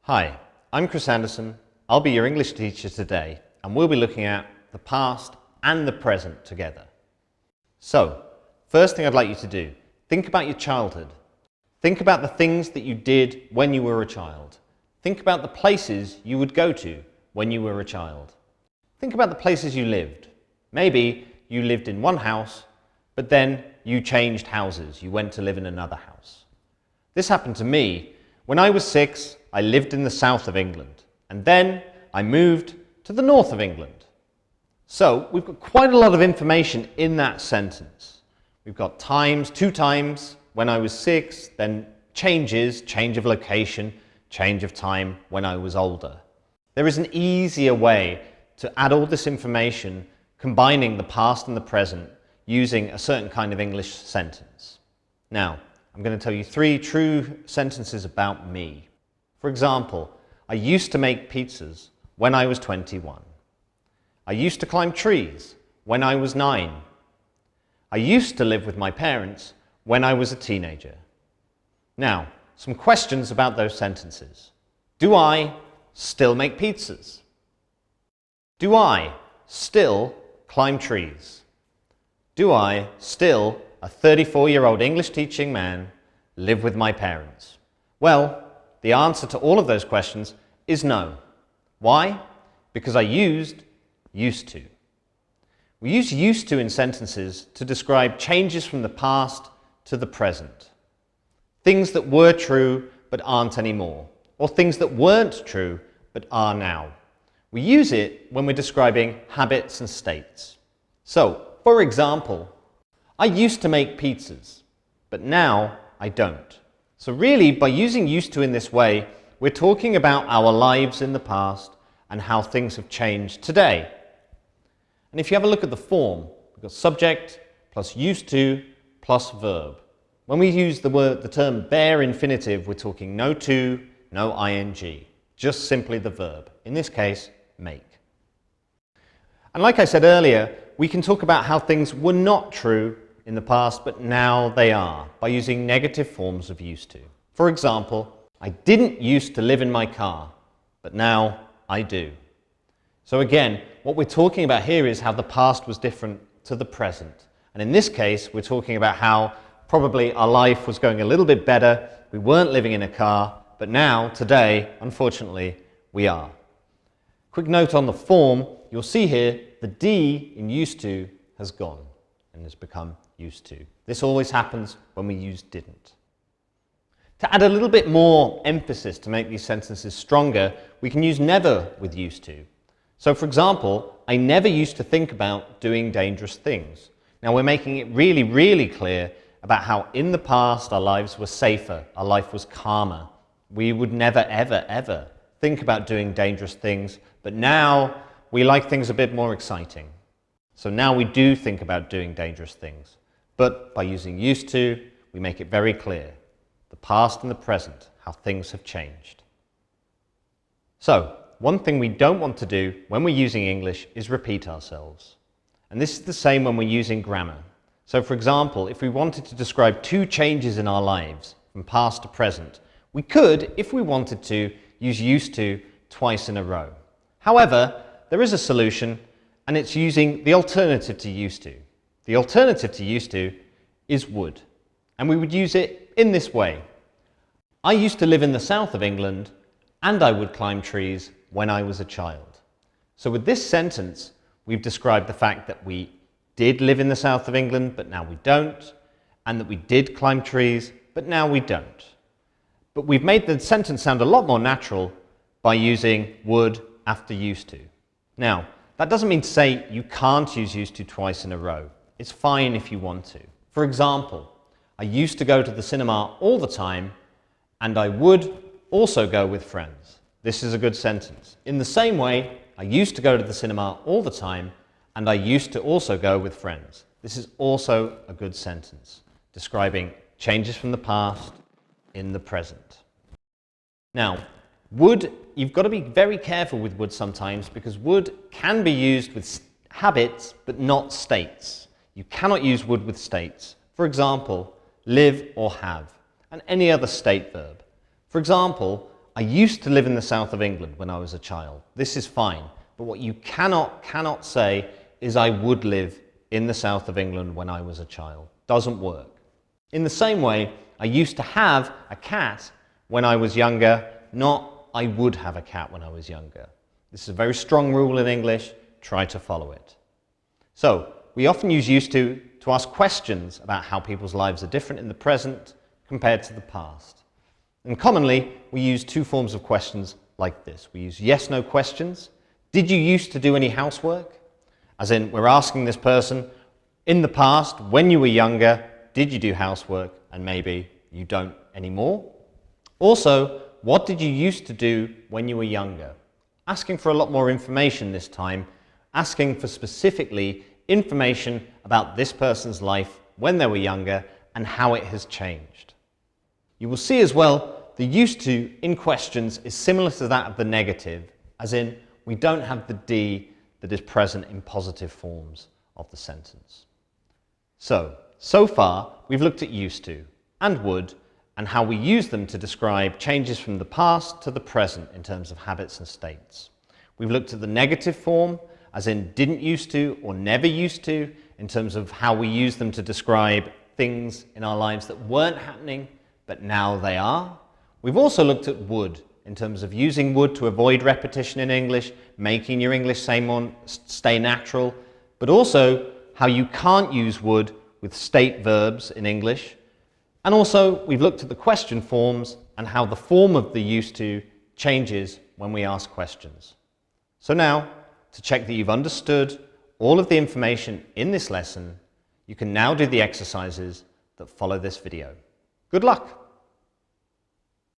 Hi, I'm Chris Anderson. I'll be your English teacher today, and we'll be looking at the past and the present together. So, first thing I'd like you to do, think about your childhood. Think about the things that you did when you were a child. Think about the places you would go to when you were a child. Think about the places you lived. Maybe you lived in one house, but then you changed houses. You went to live in another house. This happened to me. When I was 6, I lived in the south of England, and then I moved to the north of England. So we've got quite a lot of information in that sentence. We've got times, 2 times when I was 6, then change of location, change of time when I was older. There is an easier way to add all this information, combining the past and the present, using a certain kind of English sentence. Now, I'm going to tell you 3 true sentences about me. For example, I used to make pizzas when I was 21. I used to climb trees when I was 9. I used to live with my parents when I was a teenager. Now, some questions about those sentences. Do I still make pizzas? Do I still climb trees? Do I still, a 34-year-old English teaching man, live with my parents? Well, the answer to all of those questions is no. Why? Because I used to. We use used to in sentences to describe changes from the past to the present. Things that were true but aren't anymore, or things that weren't true but are now. We use it when we're describing habits and states. So, for example, I used to make pizzas, but now I don't. So really, by using used to in this way, we're talking about our lives in the past and how things have changed today. And if you have a look at the form, we've got subject plus used to plus verb. When we use the term bare infinitive, we're talking no to, no ing, just simply the verb. In this case, make. And like I said earlier, we can talk about how things were not true in the past, but now they are, by using negative forms of used to. For example, I didn't used to live in my car, but now I do. So again, what we're talking about here is how the past was different to the present. And in this case, we're talking about how probably our life was going a little bit better, we weren't living in a car, but now, today, unfortunately, we are. Quick note on the form, you'll see here the D in used to has gone and has become used to. This always happens when we use didn't. To add a little bit more emphasis to make these sentences stronger, we can use never with used to. So for example, I never used to think about doing dangerous things. Now we're making it really, really clear about how in the past our lives were safer, our life was calmer. We would never, ever, ever think about doing dangerous things, but now we like things a bit more exciting. So now we do think about doing dangerous things. But by using used to, we make it very clear, the past and the present, how things have changed. So, one thing we don't want to do when we're using English is repeat ourselves. And this is the same when we're using grammar. So for example, if we wanted to describe 2 changes in our lives, from past to present, we could, if we wanted to, use used to twice in a row. However, there is a solution, and it's using the alternative to used to. The alternative to used to is would, and we would use it in this way. I used to live in the south of England, and I would climb trees when I was a child. So with this sentence, we've described the fact that we did live in the south of England, but now we don't, and that we did climb trees, but now we don't. But we've made the sentence sound a lot more natural by using would after used to. Now, that doesn't mean to say you can't use used to twice in a row. It's fine if you want to. For example, I used to go to the cinema all the time, and I would also go with friends. This is a good sentence. In the same way, I used to go to the cinema all the time, and I used to also go with friends. This is also a good sentence, describing changes from the past in the present. Now, would, you've got to be very careful with would sometimes, because would can be used with habits, but not states. You cannot use would with states. For example, live or have, and any other state verb. For example, I used to live in the south of England when I was a child. This is fine. But what you cannot say is I would live in the south of England when I was a child. Doesn't work. In the same way, I used to have a cat when I was younger, not I would have a cat when I was younger. This is a very strong rule in English. Try to follow it. So, we often use used to ask questions about how people's lives are different in the present compared to the past. And commonly, we use two forms of questions like this. We use yes-no questions. Did you used to do any housework? As in, we're asking this person, in the past, when you were younger, did you do housework? And maybe you don't anymore. Also, what did you used to do when you were younger? Asking for a lot more information this time, asking for specifically information about this person's life when they were younger and how it has changed. You will see as well, the used to in questions is similar to that of the negative, as in we don't have the D that is present in positive forms of the sentence. So far we've looked at used to and would and how we use them to describe changes from the past to the present in terms of habits and states. We've looked at the negative form, as in didn't used to or never used to, in terms of how we use them to describe things in our lives that weren't happening, but now they are. We've also looked at would, in terms of using would to avoid repetition in English, making your English stay natural, but also how you can't use would with state verbs in English. And also, we've looked at the question forms and how the form of the used to changes when we ask questions. So now, to check that you've understood all of the information in this lesson, you can now do the exercises that follow this video. Good luck!